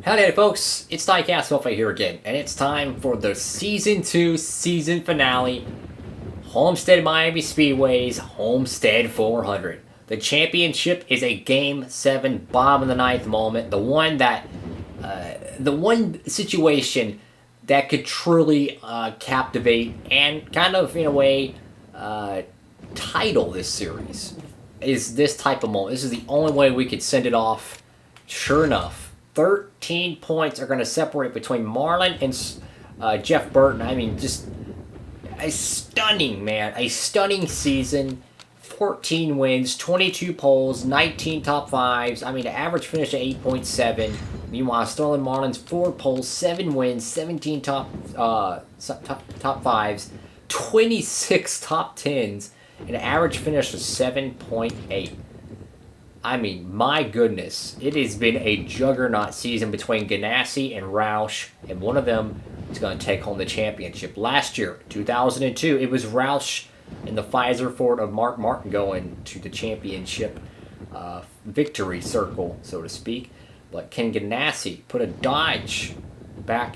Howdy, folks. It's Diecast Alpha here again, and it's time for the Season 2 season finale, Homestead Miami Speedway's Homestead 400. The championship is a Game 7 bottom of the ninth moment, the one situation that could truly captivate and kind of, in a way, title this series. Is this type of moment. This is the only way we could send it off. Sure enough, 13 points are going to separate between Marlin and Jeff Burton. I mean, just a stunning season. 14 wins, 22 poles, 19 top fives. I mean, the average finish at 8.7. Meanwhile, Sterling Marlin's 4 poles, 7 wins, 17 top fives, 26 top tens, and an average finish of 7.8. I mean, my goodness, it has been a juggernaut season between Ganassi and Roush, and one of them is going to take home the championship. Last year, 2002, it was Roush and the Pfizer Ford of Mark Martin going to the championship victory circle, so to speak. But can Ganassi put a Dodge back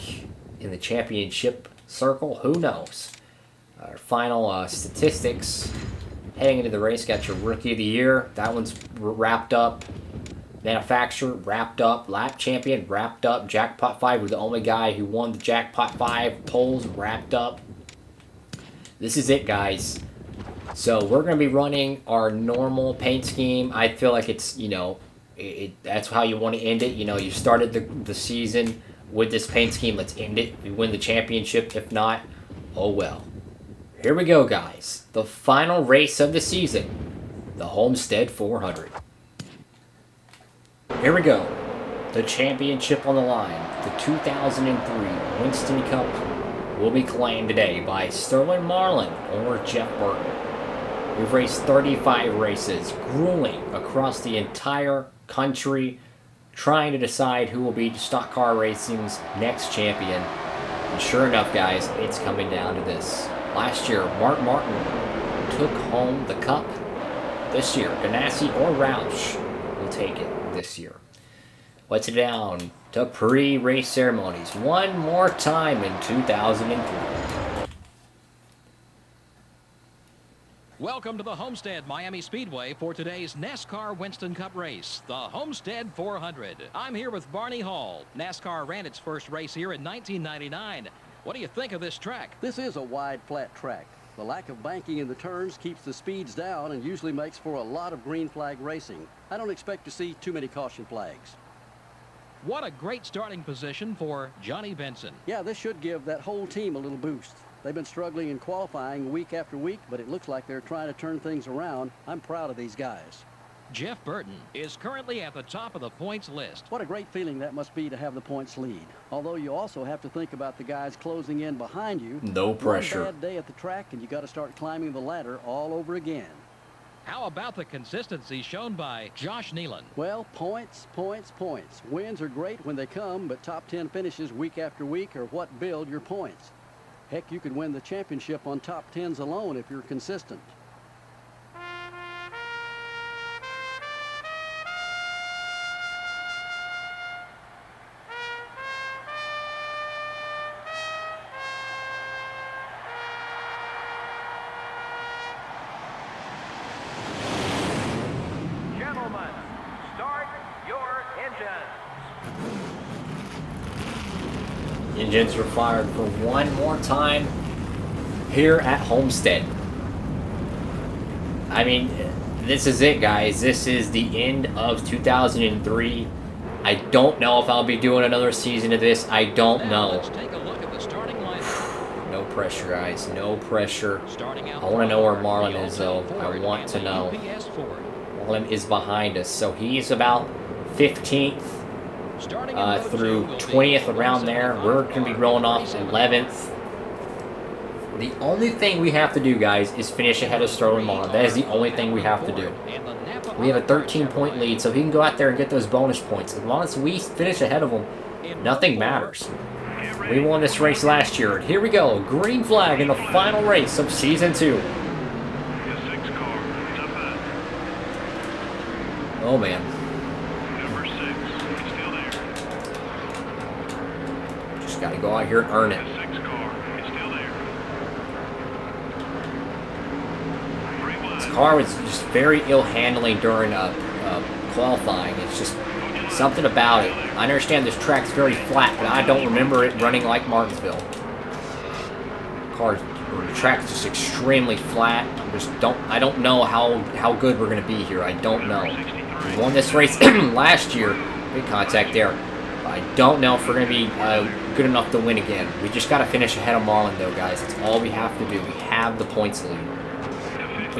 in the championship circle? Who knows? Our final statistics. Heading into the race, got your Rookie of the Year. That one's wrapped up. Manufacturer, wrapped up. Lap Champion, wrapped up. Jackpot 5 was the only guy who won the Jackpot 5 polls, wrapped up. This is it, guys. So we're going to be running our normal paint scheme. I feel like it's, that's how you want to end it. You started the season with this paint scheme. Let's end it. We win the championship. If not, oh well. Here we go, guys. The final race of the season. The Homestead 400. Here we go. The championship on the line. The 2003 Winston Cup will be claimed today by Sterling Marlin or Jeff Burton. We've raced 35 races, grueling across the entire country, trying to decide who will be stock car racing's next champion. And sure enough, guys, it's coming down to this. Last year, Mark Martin took home the cup. This year, Ganassi or Roush will take it this year. Let's get down to pre-race ceremonies one more time in 2003. Welcome to the Homestead Miami Speedway for today's NASCAR Winston Cup race, the Homestead 400. I'm here with Barney Hall. NASCAR ran its first race here in 1999. What do you think of this track? This is a wide, flat track. The lack of banking in the turns keeps the speeds down and usually makes for a lot of green flag racing. I don't expect to see too many caution flags. What a great starting position for Johnny Benson. Yeah, this should give that whole team a little boost. They've been struggling in qualifying week after week, but it looks like they're trying to turn things around. I'm proud of these guys. Jeff Burton is currently at the top of the points list. What a great feeling that must be to have the points lead. Although you also have to think about the guys closing in behind you. No pressure. One bad day at the track and you got to start climbing the ladder all over again. How about the consistency shown by Josh Nealon? Well, points. Wins are great when they come, but top 10 finishes week after week are what build your points. Heck, you can win the championship on top 10s alone if you're consistent. Gentlemen, start your engines. Engines were fired for one more time here at Homestead. I mean, this is it, guys. This is the end of 2003. I don't know if I'll be doing another season of this. I don't know. Let's take a look at the starting lineup. No pressure, guys. No pressure. Starting out I want to know where the Marlin is, though. Ford I want and to the know. UPS Ford. Marlin is behind us, so he's about 15th Starting in row through 2 will be 20th, around there. We're going to be rolling off 11th. The only thing we have to do, guys, is finish ahead of Sterling Marlin. That is the only thing we have to do. We have a 13-point lead, so he can go out there and get those bonus points. As long as we finish ahead of him, nothing matters. We won this race last year. And here we go. Green flag in the final race of Season 2. Oh, man. Number 6, still there. Just got to go out here and earn it. This car was just very ill handling during qualifying. It's just something about it. I understand this track's very flat, but I don't remember it running like Martinsville. The track's just extremely flat. I don't know how good we're gonna be here. I don't know. We won this race last year. Big contact there. I don't know if we're gonna be good enough to win again. We just gotta finish ahead of Marlin, though, guys. That's all we have to do. We have the points lead.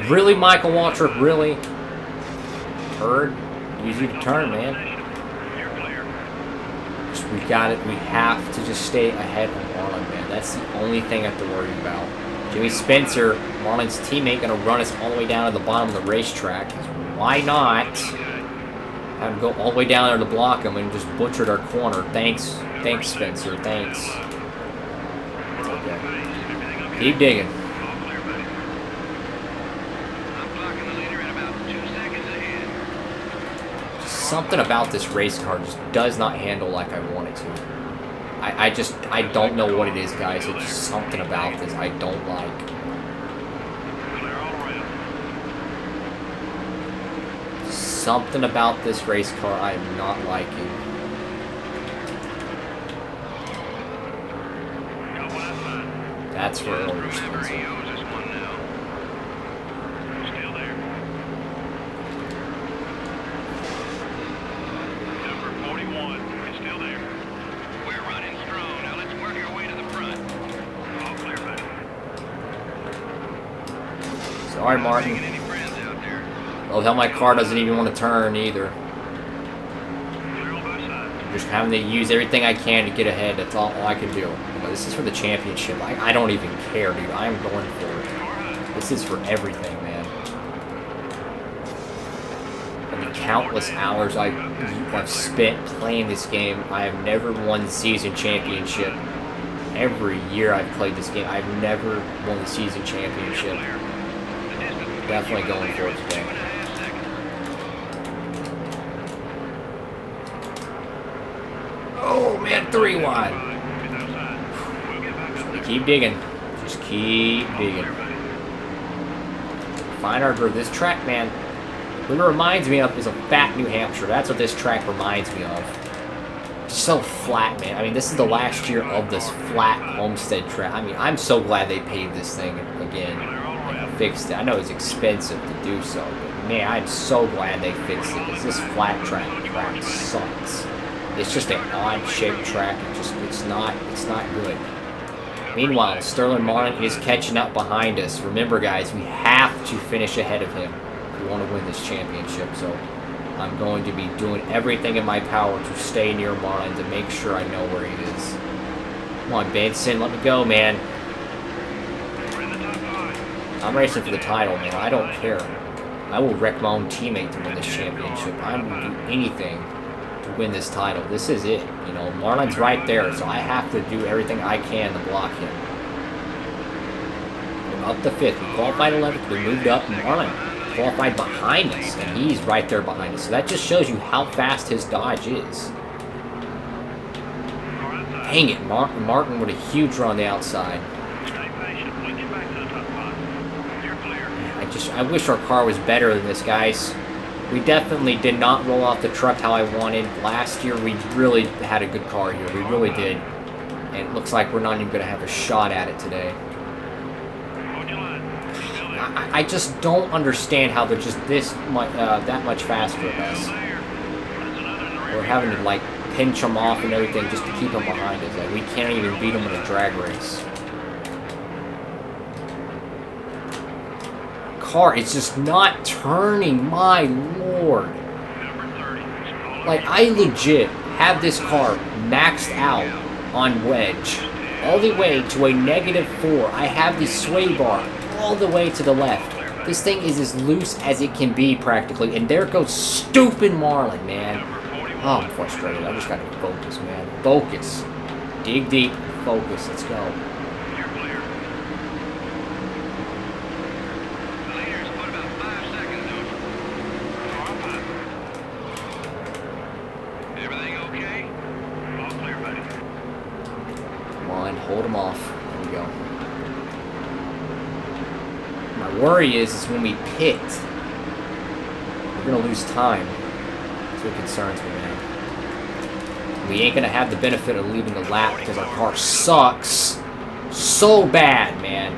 Really, Michael Waltrip? Really? Heard? Easy to turn, man. We got it. We have to just stay ahead of Marlin, man. That's the only thing I have to worry about. Jimmy Spencer, Marlin's teammate, going to run us all the way down to the bottom of the racetrack. Why not have him go all the way down there to block him and just butchered our corner? Thanks, Spencer. Thanks. It's okay. Keep digging. Something about this race car just does not handle like I want it to. I don't know what it is, guys. It's just something about this I don't like. Something about this race car I am not liking. That's for older Spencer. Sorry, Martin. Well, hell, my car doesn't even want to turn either. I'm just having to use everything I can to get ahead. That's all I can do. This is for the championship. I don't even care, dude. I am going for it. This is for everything, man. And the countless hours I've spent playing this game, I have never won the season championship. Every year I've played this game, I've never won the season championship. Definitely going for it today. Oh man, 3 wide. Keep digging. Just keep digging. Find our groove. This track, man, what it reminds me of is a fat New Hampshire. That's what this track reminds me of. It's so flat, man. I mean, this is the last year of this flat Homestead track. I mean, I'm so glad they paved this thing again. Fixed it. I know it's expensive to do so, but man, I'm so glad they fixed it because this flat track sucks. It's just an odd-shaped track. It's not good. Meanwhile, Sterling Marlin is catching up behind us. Remember, guys, we have to finish ahead of him if we want to win this championship. So I'm going to be doing everything in my power to stay near Marlin to make sure I know where he is. Come on, Benson, let me go, man. I'm racing for the title, man. I don't care. I will wreck my own teammate to win this championship. I'm going to do anything to win this title. This is it. You know, Marlin's right there, so I have to do everything I can to block him. We're up to 5th. We qualified 11th. We moved up. Marlin qualified behind us, and he's right there behind us. So that just shows you how fast his dodge is. Dang it, Martin with a huge run on the outside. I wish our car was better than this, guys. We definitely did not roll off the truck how I wanted. Last year, we really had a good car here. We really did. And it looks like we're not even going to have a shot at it today. I just don't understand how they're just that much faster than us. We're having to, like, pinch them off and everything just to keep them behind us. Like, we can't even beat them in a drag race. Car, it's just not turning, my lord. Like, I legit have this car maxed out on wedge all the way to a -4. I have the sway bar all the way to the left. This thing is as loose as it can be practically, and there goes stupid Marlin, man. Oh, I'm frustrated. I just gotta focus, man. Focus. Dig deep. Focus. Let's go. Hold him off. There we go. My worry is when we pit, we're going to lose time. That's what concerns me, man. We ain't going to have the benefit of leaving the lap because our car sucks so bad, man.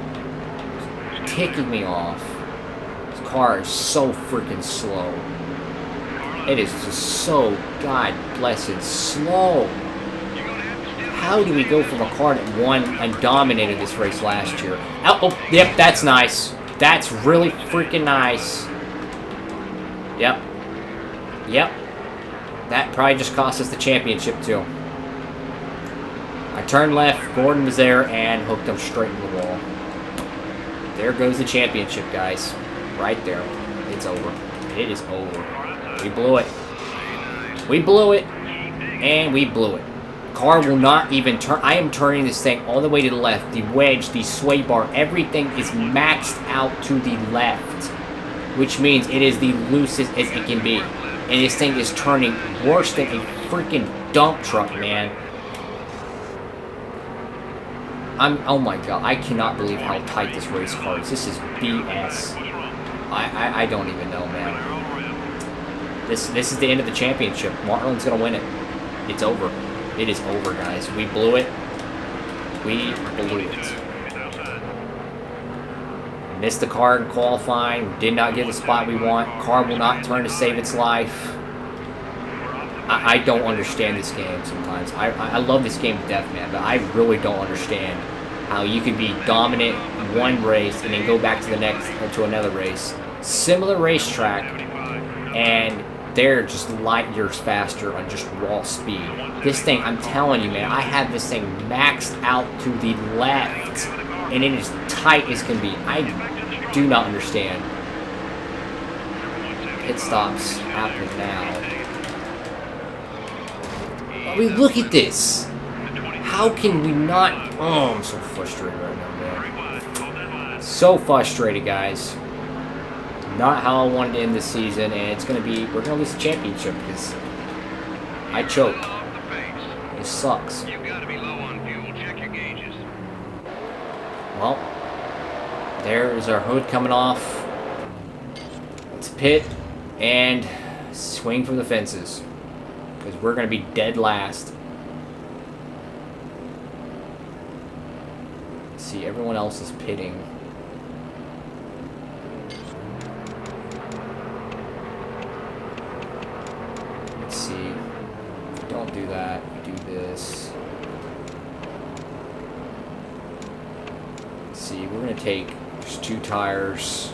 It's ticking me off. This car is so freaking slow. It is just so god blessed slow. How do we go from a car that won and dominated this race last year? Oh, yep, that's nice. That's really freaking nice. Yep. Yep. That probably just cost us the championship, too. I turned left, Gordon was there, and hooked him straight in the wall. There goes the championship, guys. Right there. It's over. It is over. We blew it. We blew it. And we blew it. Car will not even turn. I am turning this thing all the way to the left. The wedge, the sway bar, everything is maxed out to the left. Which means it is the loosest as it can be. And this thing is turning worse than a freaking dump truck, man. Oh my god, I cannot believe how tight this race car is. This is BS. I don't even know, man. This is the end of the championship. Marlin's gonna win it. It's over. It is over, guys. We blew it. We blew it. Missed the car in qualifying. Did not get the spot we want. Car will not turn to save its life. I don't understand this game sometimes. I love this game to death, man, but I really don't understand how you can be dominant one race and then go back to the next to another race. Similar racetrack, and they're just light years faster on just raw speed. This thing, I'm telling you, man, I have this thing maxed out to the left, and it is tight as can be. I do not understand. Pit stops happen now. I mean, look at this. How can we not... Oh, I'm so frustrated right now, man. So frustrated, guys. Not how I wanted to end this season, and it's going to be... We're going to lose the championship because I choked. It sucks. Well, there's our hood coming off. Let's pit and swing for the fences because we're going to be dead last. Let's see, everyone else is pitting. Let's see. Don't do that. Do this. Let's see, we're going to take just 2 tires.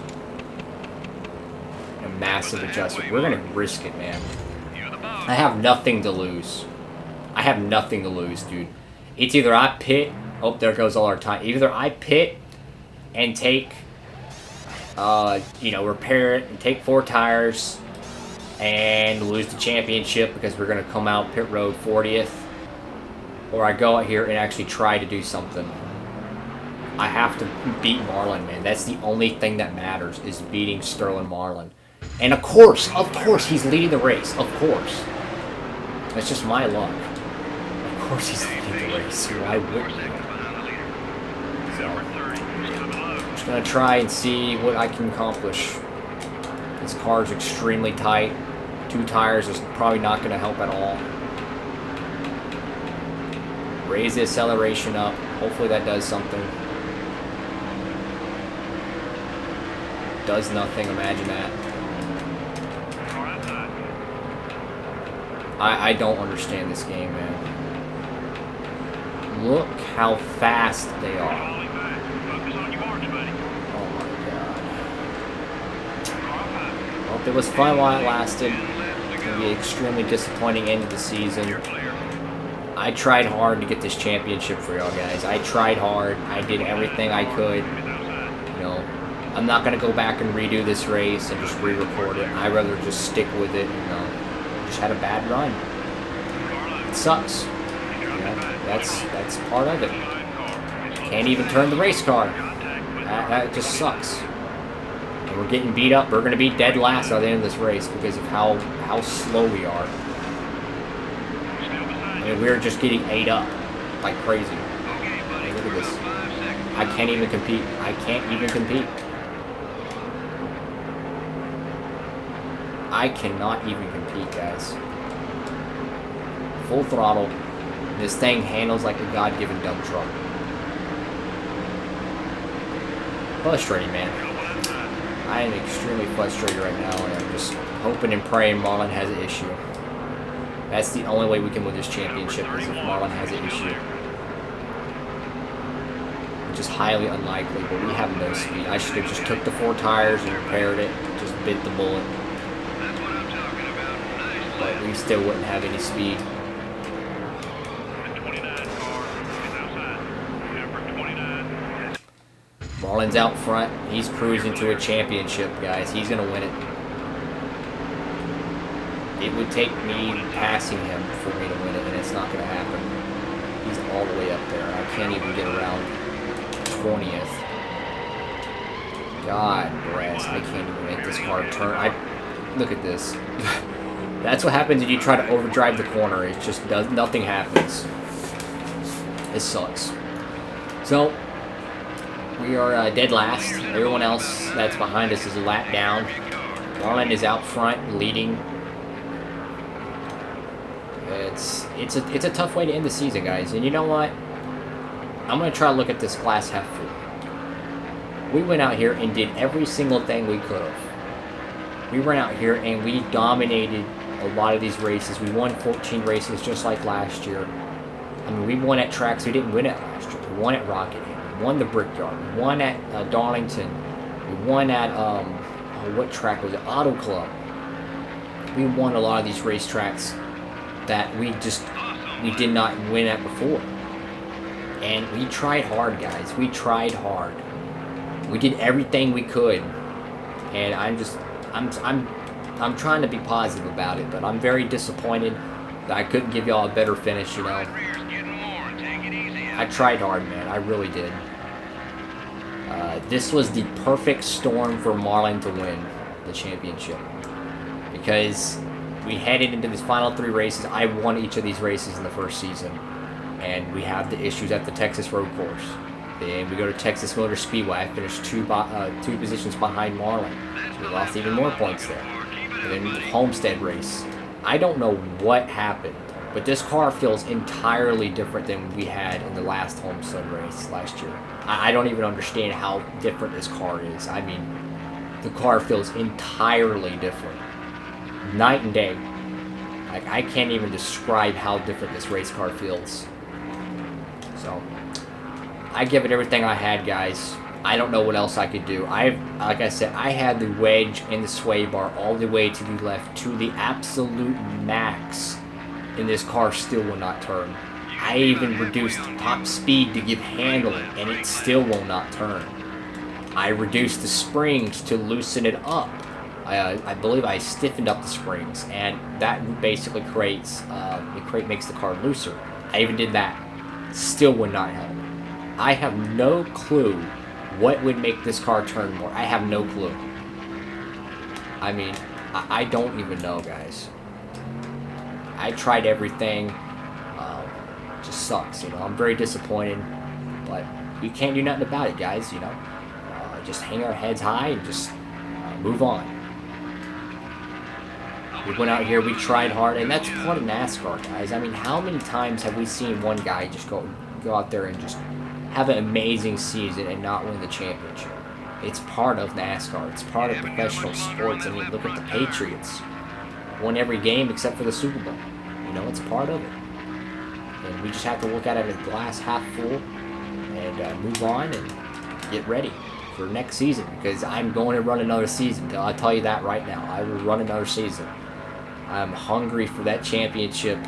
A massive adjustment. We're going to risk it, man. I have nothing to lose. I have nothing to lose, dude. It's either I pit... Oh, there goes all our time. Either I pit and take... repair it and take 4 tires and lose the championship because we're going to come out pit road 40th. Or I go out here and actually try to do something. I have to beat Marlin, man. That's the only thing that matters, is beating Sterling Marlin. And of course, he's leading the race. Of course. That's just my luck. Of course he's leading the race. Why wouldn't he? So, I'm just going to try and see what I can accomplish. This car is extremely tight. 2 tires is probably not going to help at all. Raise the acceleration up. Hopefully that does something. Does nothing, imagine that. I don't understand this game, man. Look how fast they are. Oh my god. Well, it was fun while it lasted. It's going to be an extremely disappointing end of the season. I tried hard to get this championship for y'all guys. I tried hard. I did everything I could. You know, I'm not going to go back and redo this race and just re-record it. I'd rather just stick with it, you know. Just had a bad run. It sucks. You know, that's part of it. Can't even turn the race car. That just sucks. And we're getting beat up. We're going to be dead last at the end of this race because of how slow we are. I mean, we're just getting ate up like crazy. Hey, look at this. I can't even compete. I can't even compete. I cannot even compete, guys. Full throttle. This thing handles like a God-given dump truck. Frustrating, man. I am extremely frustrated right now, and I'm just hoping and praying Marlin has an issue. That's the only way we can win this championship, is if Marlin has an issue. Which is highly unlikely, but we have no speed. I should have just took the 4 tires and repaired it, just bit the bullet. But we still wouldn't have any speed. Marlin's out front. He's cruising to a championship, guys. He's going to win it. It would take me passing him for me to win it, and it's not going to happen. He's all the way up there. I can't even get around 20th. God bless. I can't even make this car turn. Look at this. That's what happens when you try to overdrive the corner. It just does, nothing happens. It sucks. So, we are dead last. Everyone else that's behind us is a lap down. Marlin is out front, leading. It's a tough way to end the season, guys. And you know what? I'm going to try to look at this glass half full. We went out here and did every single thing we could have. We went out here and we dominated a lot of these races. We won 14 races just like last year. I mean, we won at tracks we didn't win at last year. We won at Rockingham. We won the Brickyard. We won at Darlington. We won at, what track was it? Auto Club. We won a lot of these racetracks that we did not win at before. And we tried hard, guys. We tried hard. We did everything we could. And I'm trying to be positive about it, but I'm very disappointed that I couldn't give y'all a better finish, you know. I tried hard, man. I really did. This was the perfect storm for Marlin to win the championship. Because we headed into these final 3 races. I won each of these races in the first season. And we have the issues at the Texas road course. Then we go to Texas Motor Speedway. I finished 2 positions behind Marlin. So we lost even more points there. And then the Homestead race. I don't know what happened, but this car feels entirely different than we had in the last Homestead race last year. I don't even understand how different this car is. I mean, the car feels entirely different. Night and day. Like, I can't even describe how different this race car feels. So, I give it everything I had, guys. I don't know what else I could do. Like I said, I had the wedge and the sway bar all the way to the left to the absolute max, and this car still will not turn. I even reduced top speed to give handling, and it still will not turn. I reduced the springs to loosen it up. I believe I stiffened up the springs, and that basically makes the car looser. I even did that. Still would not help. I have no clue what would make this car turn more. I have no clue. I mean, I don't even know, guys. I tried everything. It just sucks, you know. I'm very disappointed, but we can't do nothing about it, guys, you know. Just hang our heads high and just move on. We went out here, we tried hard, and that's part of NASCAR, guys. I mean, how many times have we seen one guy just go out there and just have an amazing season and not win the championship? It's part of NASCAR. It's part of professional sports. I mean, look at the Patriots. Won every game except for the Super Bowl. You know, it's part of it. And we just have to look at it as glass half full and move on and get ready for next season, because I'm going to run another season. I'll tell you that right now. I will run another season. I'm hungry for that championship.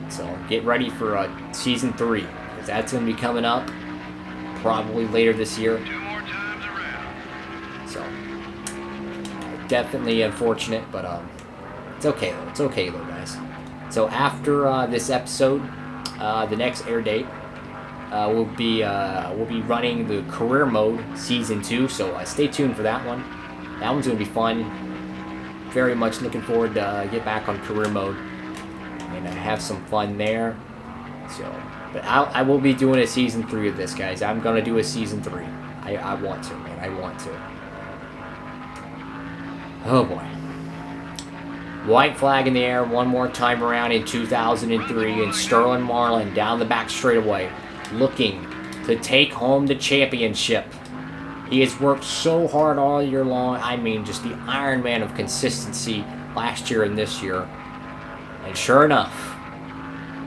So get ready for season 3, because that's going to be coming up probably later this year. So definitely unfortunate, but it's okay though. It's okay though, guys. So after this episode, the next air date, we'll be running the career mode season 2. So stay tuned for that one. That one's gonna be fun. Very much looking forward to get back on career mode and have some fun there. So But I will be doing a season 3 of this, guys. I'm gonna do a season 3. I want to, man. I want to. Oh boy. White flag in the air one more time around in 2003, and Sterling Marlin down the back straightaway, looking to take home the championship. He has worked so hard all year long. I mean, just the Iron Man of consistency last year and this year. And sure enough,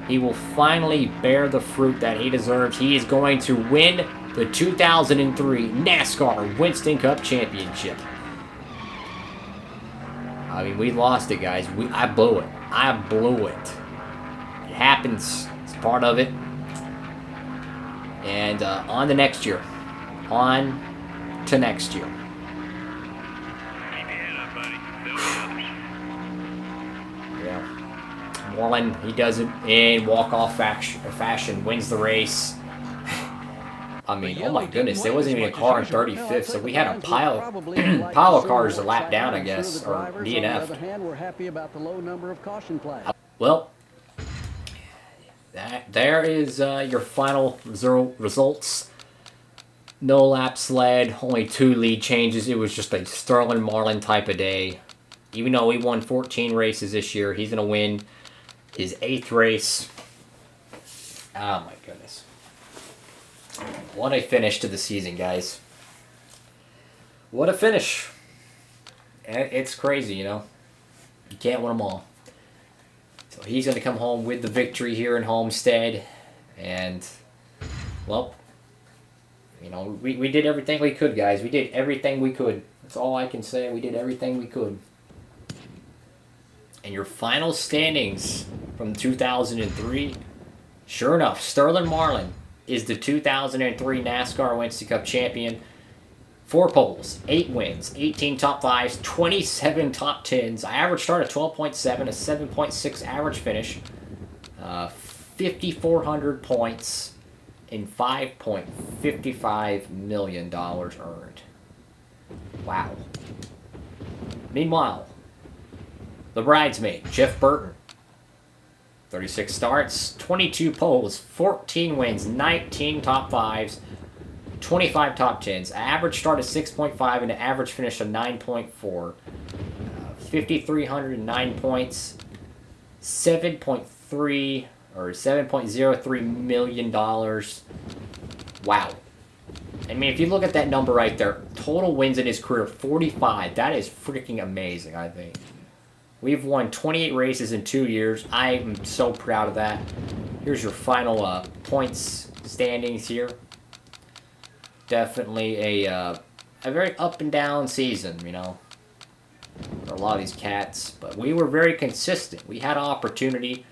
he will finally bear the fruit that he deserves. He is going to win the 2003 NASCAR Winston Cup Championship. I mean, we lost it, guys. I blew it. I blew it. It happens. It's part of it. And on to next year. On to next year. Yeah. Marlin, he does it in walk-off fashion, wins the race. I mean, oh my goodness, there wasn't even a car in 35th, so we had a pile of cars a lap down, I guess, or DNF. Well, there is your final results. No lap sled, only 2 lead changes. It was just a Sterling Marlin type of day. Even though he won 14 races this year, he's going to win his 8th race. Oh my goodness. What a finish to the season, guys. What a finish. It's crazy, you know. You can't win them all. So he's going to come home with the victory here in Homestead. And, well, you know, we did everything we could, guys. We did everything we could. That's all I can say. We did everything we could. And your final standings from 2003, sure enough, Sterling Marlin is the 2003 NASCAR Winston Cup champion. 4 poles, 8 wins, 18 top 5s, 27 top 10s, average start of 12.7, a 7.6 average finish, 5,400 points, and $5.55 million earned. Wow. Meanwhile, the bridesmaid, Jeff Burton, 36 starts, 22 poles, 14 wins, 19 top 5s, 25 top 10s, average start of 6.5 and an average finish of 9.4, 5,309 points, 7.3 or $7.03 million. Wow. I mean, if you look at that number right there, total wins in his career, 45. That is freaking amazing, I think. We've won 28 races in 2 years. I am so proud of that. Here's your final points standings here. Definitely a very up and down season, you know, for a lot of these cats. But we were very consistent. We had an opportunity,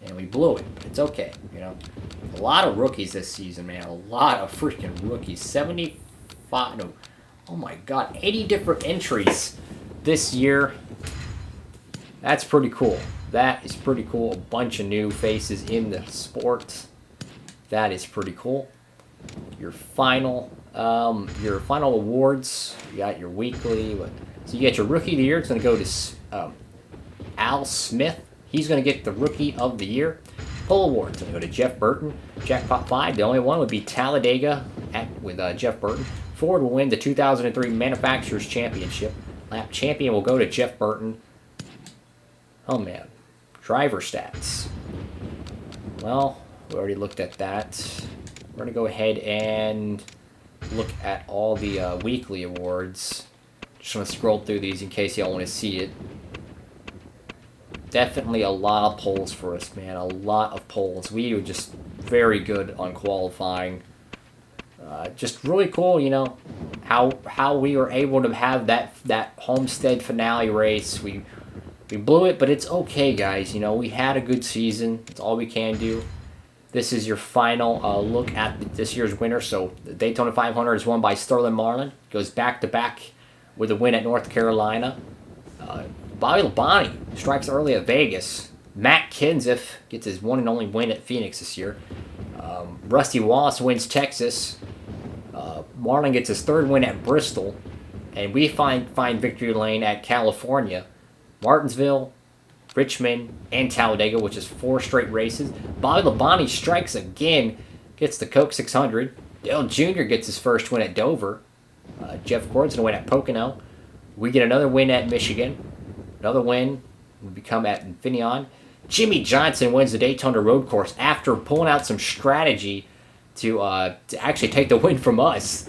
and we blew it. But it's okay, you know. A lot of rookies this season, man. A lot of freaking rookies. 75, no, oh my God, 80 different entries this year. That's pretty cool. That is pretty cool. A bunch of new faces in the sport. That is pretty cool. Your final awards. You got your weekly. So you get your Rookie of the Year. It's going to go to Al Smith. He's going to get the Rookie of the Year. Pole Award. It's going to go to Jeff Burton. Jackpot 5. The only one would be Talladega with Jeff Burton. Ford will win the 2003 Manufacturers Championship. Lap Champion will go to Jeff Burton. Oh man. Driver stats. Well, we already looked at that. We're going to go ahead and look at all the weekly awards. Just going to scroll through these in case y'all want to see it. Definitely a lot of poles for us, man. A lot of poles. We were just very good on qualifying. Just really cool, you know, how we were able to have that Homestead finale race. We blew it, but it's okay, guys. You know, we had a good season. That's all we can do. This is your final look at this year's winner. So the Daytona 500 is won by Sterling Marlin. Goes back-to-back with a win at North Carolina. Bobby Labonte strikes early at Vegas. Matt Kenseth gets his one and only win at Phoenix this year. Rusty Wallace wins Texas. Marlin gets his 3rd win at Bristol. And we find victory lane at California. Martinsville, Richmond, and Talladega, which is 4 straight races. Bobby Labonte strikes again, gets the Coke 600. Dale Jr. gets his first win at Dover. Jeff Gordon's going to win at Pocono. We get another win at Michigan. Another win will become at Infineon. Jimmy Johnson wins the Daytona Road Course after pulling out some strategy to actually take the win from us.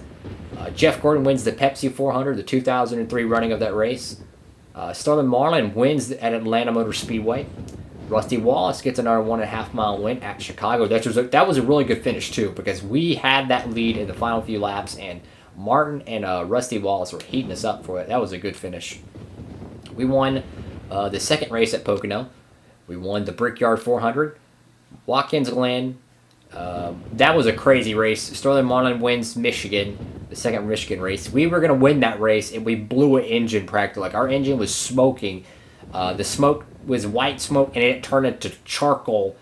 Jeff Gordon wins the Pepsi 400, the 2003 running of that race. Sterling Marlin wins at Atlanta Motor Speedway. Rusty Wallace gets another 1.5 mile win at Chicago. That was a really good finish too, because we had that lead in the final few laps, and Martin and Rusty Wallace were heating us up for it. That was a good finish. We won the second race at Pocono. We won the Brickyard 400. Watkins Glen. That was a crazy race. Sterling Marlin wins Michigan, the second Michigan race. We were going to win that race, and we blew an engine practically. Like, our engine was smoking. The smoke was white smoke, and it turned into charcoal,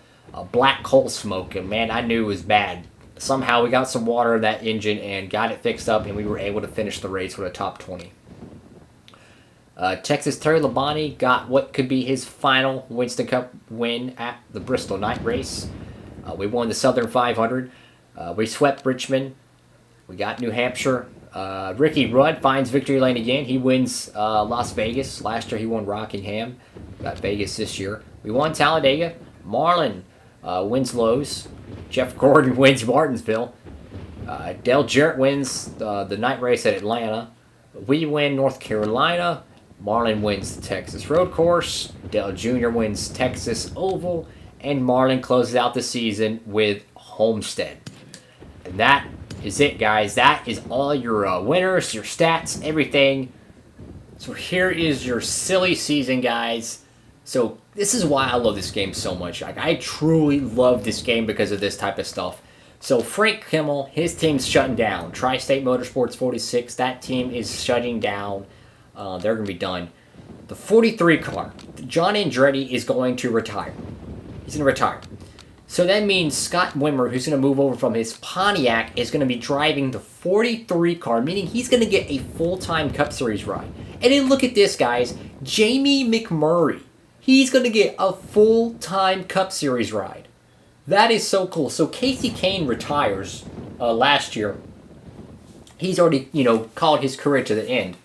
black coal smoke. And, man, I knew it was bad. Somehow we got some water in that engine and got it fixed up, and we were able to finish the race with a top 20. Texas Terry Labonte got what could be his final Winston Cup win at the Bristol night race. We won the Southern 500. We swept Richmond. We got New Hampshire. Ricky Rudd finds victory lane again. He wins Las Vegas. Last year he won Rockingham. Got Vegas this year. We won Talladega. Marlin wins Lowe's. Jeff Gordon wins Martinsville. Dale Jarrett wins the night race at Atlanta. We win North Carolina. Marlin wins the Texas Road Course. Dale Jr. wins Texas Oval. And Marlin closes out the season with Homestead. And that is it, guys. That is all your winners, your stats, everything. So here is your silly season, guys. So this is why I love this game so much. Like, I truly love this game because of this type of stuff. So Frank Kimmel, his team's shutting down. Tri-State Motorsports 46, that team is shutting down. They're going to be done. The 43 car, John Andretti is going to retire. He's going to retire. So that means Scott Wimmer, who's going to move over from his Pontiac, is going to be driving the 43 car, meaning he's going to get a full-time Cup Series ride. And then look at this, guys. Jamie McMurray. He's going to get a full-time Cup Series ride. That is so cool. So Casey Kane retires last year. He's already, called his career to the end.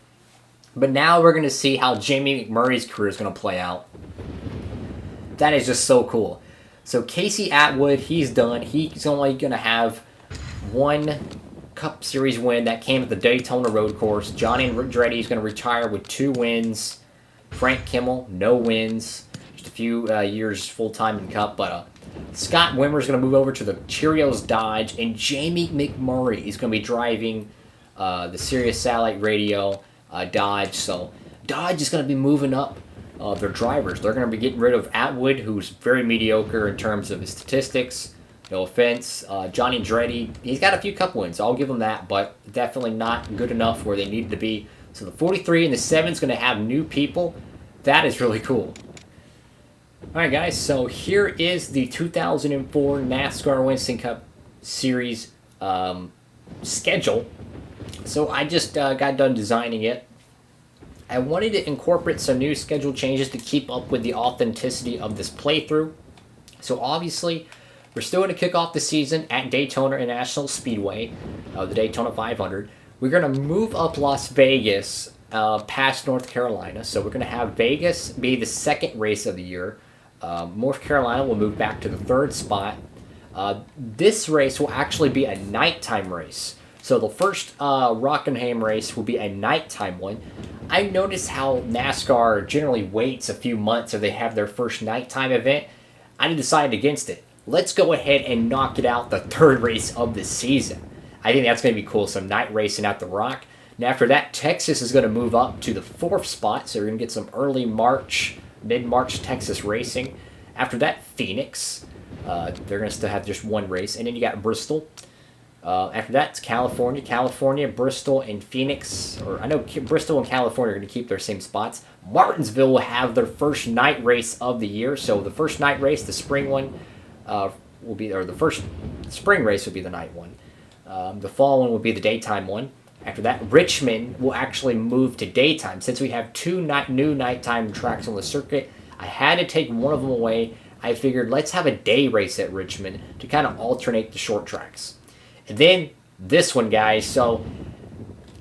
But now we're going to see how Jamie McMurray's career is going to play out. That is just so cool. So Casey Atwood, he's done. He's only going to have one Cup Series win. That came at the Daytona Road Course. John Andretti is going to retire with 2 wins. Frank Kimmel, no wins. Just a few years full-time in Cup. But Scott Wimmer is going to move over to the Cheerios Dodge. And Jamie McMurray is going to be driving the Sirius Satellite Radio Dodge. So Dodge is going to be moving up their drivers. They're going to be getting rid of Atwood, who's very mediocre in terms of his statistics. No offense. Johnny Andretti, he's got a few Cup wins. I'll give him that, but definitely not good enough where they needed to be. So the 43 and the 7 is going to have new people. That is really cool. Alright, guys, so here is the 2004 NASCAR Winston Cup Series schedule. So I just got done designing it. I wanted to incorporate some new schedule changes to keep up with the authenticity of this playthrough. So obviously, we're still going to kick off the season at Daytona International Speedway, the Daytona 500. We're going to move up Las Vegas past North Carolina. So we're going to have Vegas be the second race of the year. North Carolina will move back to the 3rd spot. This race will actually be a nighttime race. So the first Rockingham race will be a nighttime one. I noticed how NASCAR generally waits a few months if they have their first nighttime event. I decided against it. Let's go ahead and knock it out the 3rd race of the season. I think that's going to be cool, some night racing at the Rock. And after that, Texas is going to move up to the 4th spot, so we're going to get some early March, mid-March Texas racing. After that, Phoenix. They're going to still have just one race. And then you got Bristol. After that, it's California, Bristol, and Phoenix. Or I know Bristol and California are going to keep their same spots. Martinsville will have their first night race of the year. So the first night race, the spring one, will be, or the first spring race will be the night one. The fall one will be the daytime one. After that, Richmond will actually move to daytime. Since we have 2 new nighttime tracks on the circuit, I had to take one of them away. I figured let's have a day race at Richmond to kind of alternate the short tracks. And then this one, guys. So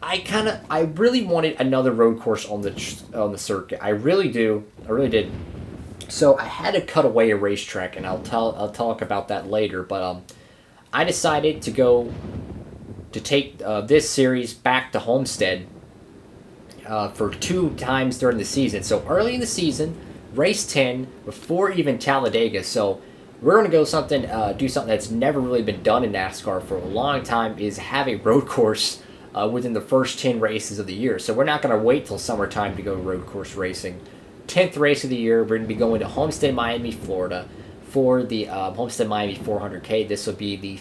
I really wanted another road course on the circuit. I really did. So I had to cut away a racetrack, and I'll talk about that later. But I decided to take this series back to Homestead for 2 times during the season. So early in the season, race 10 before even Talladega. So we're gonna do something that's never really been done in NASCAR for a long time. Is have a road course within the first 10 races of the year. So we're not gonna wait till summertime to go road course racing. 10th race of the year, we're going to be going to Homestead, Miami, Florida for the Homestead Miami 400K. This will be the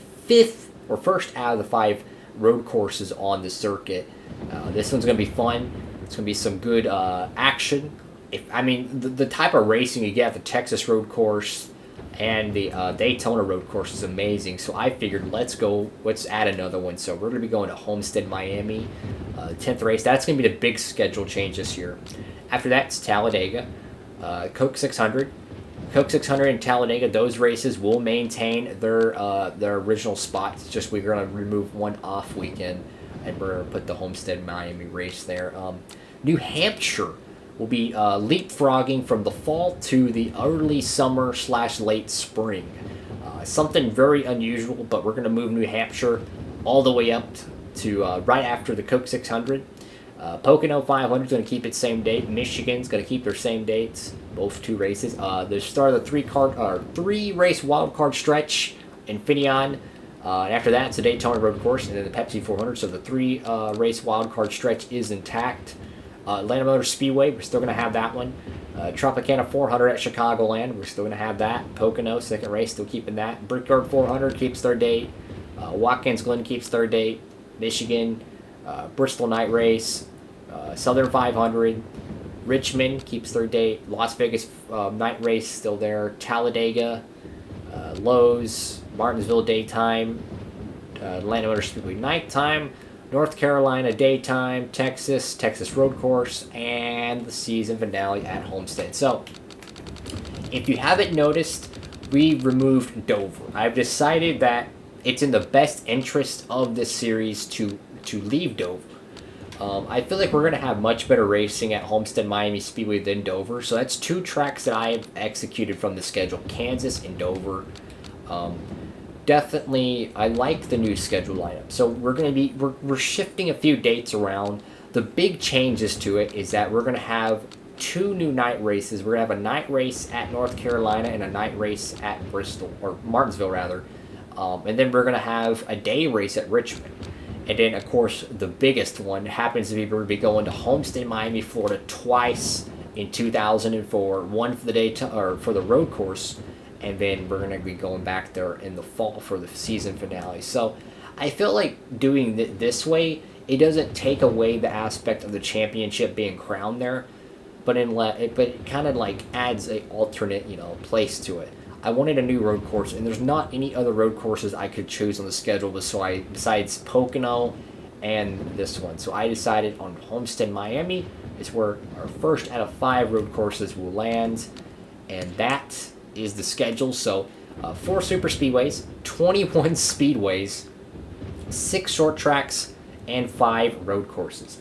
first out of the 5 road courses on the circuit. This one's going to be fun. It's going to be some good action. The type of racing you get at the Texas road course and the Daytona road course is amazing. So I figured let's add another one. So we're going to be going to Homestead, Miami, 10th race. That's going to be the big schedule change this year. After that, it's Talladega, Coke 600. Coke 600 and Talladega, those races will maintain their original spots. Just we're going to remove one off weekend, and we're going to put the Homestead Miami race there. New Hampshire will be leapfrogging from the fall to the early summer / late spring. Something very unusual, but we're going to move New Hampshire all the way up to right after the Coke 600. Pocono 500 is going to keep its same date. Michigan's going to keep their same dates, both 2 races. The start of the 3-race wildcard stretch in Infineon. And after that, it's the Daytona Road Course and then the Pepsi 400. So the 3-race wildcard stretch is intact. Atlanta Motor Speedway, we're still going to have that one. Tropicana 400 at Chicagoland, we're still going to have that. Pocono, 2nd race, still keeping that. Brickyard 400 keeps their date. Watkins Glen keeps their date. Michigan, Bristol Night Race, Southern 500, Richmond keeps their date, Las Vegas Night Race still there, Talladega, Lowe's, Martinsville daytime, Atlanta Motor Speedway nighttime, North Carolina daytime, Texas Road Course, and the season finale at Homestead. So, if you haven't noticed, we removed Dover. I've decided that it's in the best interest of this series to leave Dover. I feel like we're going to have much better racing at Homestead Miami Speedway than Dover. So that's 2 tracks that I have executed from the schedule, Kansas and Dover. Definitely, I like the new schedule lineup. So we're shifting a few dates around. The big changes to it is that we're going to have 2 new night races. We're going to have a night race at North Carolina and a night race at Bristol, or Martinsville rather. And then we're going to have a day race at Richmond. And then, of course, the biggest one happens to be we're going to be going to Homestead, Miami, Florida twice in 2004. One for the for the road course, and then we're going to be going back there in the fall for the season finale. So I feel like doing it this way, it doesn't take away the aspect of the championship being crowned there, but it kind of like adds a alternate place to it. I wanted a new road course, and there's not any other road courses I could choose on the schedule besides Pocono and this one. So I decided on Homestead, Miami. It's where our first out of 5 road courses will land, and that is the schedule. So 4 super speedways, 21 speedways, 6 short tracks, and 5 road courses.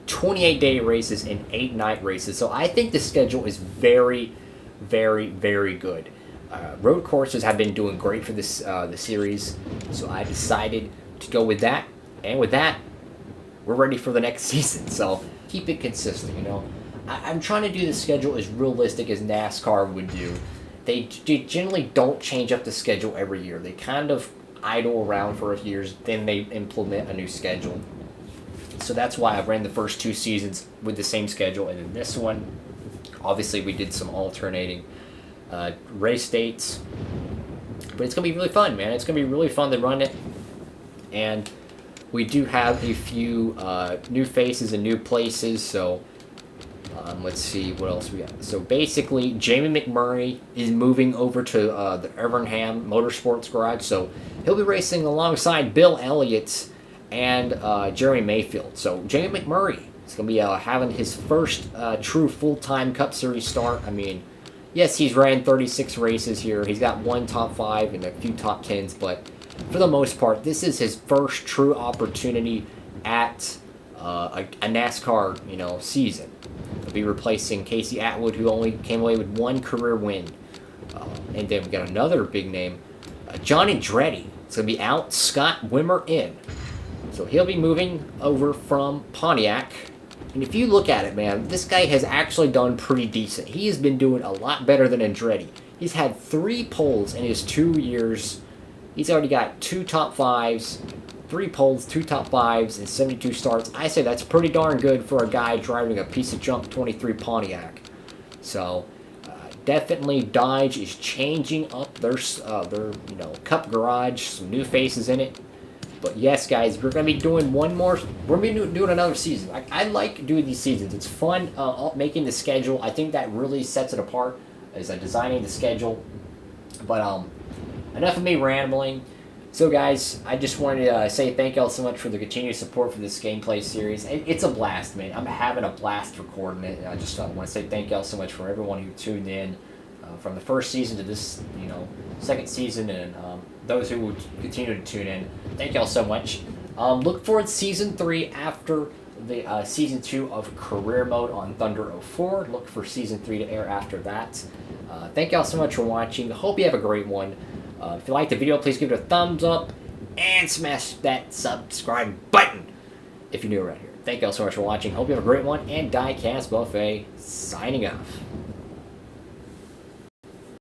28-day races and 8 night races. So I think the schedule is very, very, very good. Road courses have been doing great for this the series, so I decided to go with that. And with that, we're ready for the next season. So keep it consistent. I'm trying to do the schedule as realistic as NASCAR would do. They generally don't change up the schedule every year. They kind of idle around for a few years, then they implement a new schedule. So that's why I ran the first 2 seasons with the same schedule, and in this one, obviously, we did some alternating race dates. But it's going to be really fun, man. It's going to be really fun to run it. And we do have a few new faces and new places. So, let's see what else we got. So, basically, Jamie McMurray is moving over to the Evernham Motorsports Garage. So, he'll be racing alongside Bill Elliott and Jeremy Mayfield. So, Jamie McMurray He's going to be having his first true full-time Cup Series start. I mean, yes, he's ran 36 races here. He's got one top 5 and a few top 10s, but for the most part, this is his first true opportunity at a NASCAR, season. He'll be replacing Casey Atwood, who only came away with one career win. And then we got another big name, John Andretti. It's going to be out, Scott Wimmer in. So he'll be moving over from Pontiac. And if you look at it, man, this guy has actually done pretty decent. He has been doing a lot better than Andretti. He's had 3 poles in his 2 years. He's already got 2 top 5s, 3 poles, 2 top 5s, and 72 starts. I say that's pretty darn good for a guy driving a piece of junk 23 Pontiac. So definitely Dodge is changing up their Cup garage, some new faces in it. But yes, guys, we're going to be doing one more. We're going to be doing another season. I like doing these seasons. It's fun making the schedule. I think that really sets it apart, is designing the schedule. But enough of me rambling. So, guys, I just wanted to say thank you all so much for the continued support for this gameplay series. It's a blast, man. I'm having a blast recording it. I just want to say thank you all so much for everyone who tuned in from the first season to this, second season, and those who would continue to tune in. Thank you all so much. Look forward to Season 3 after the Season 2 of Career Mode on Thunder 04. Look for Season 3 to air after that. Thank you all so much for watching. Hope you have a great one. If you liked the video, please give it a thumbs up and smash that subscribe button if you're new around here. Thank you all so much for watching. Hope you have a great one. And Diecast Buffet signing off.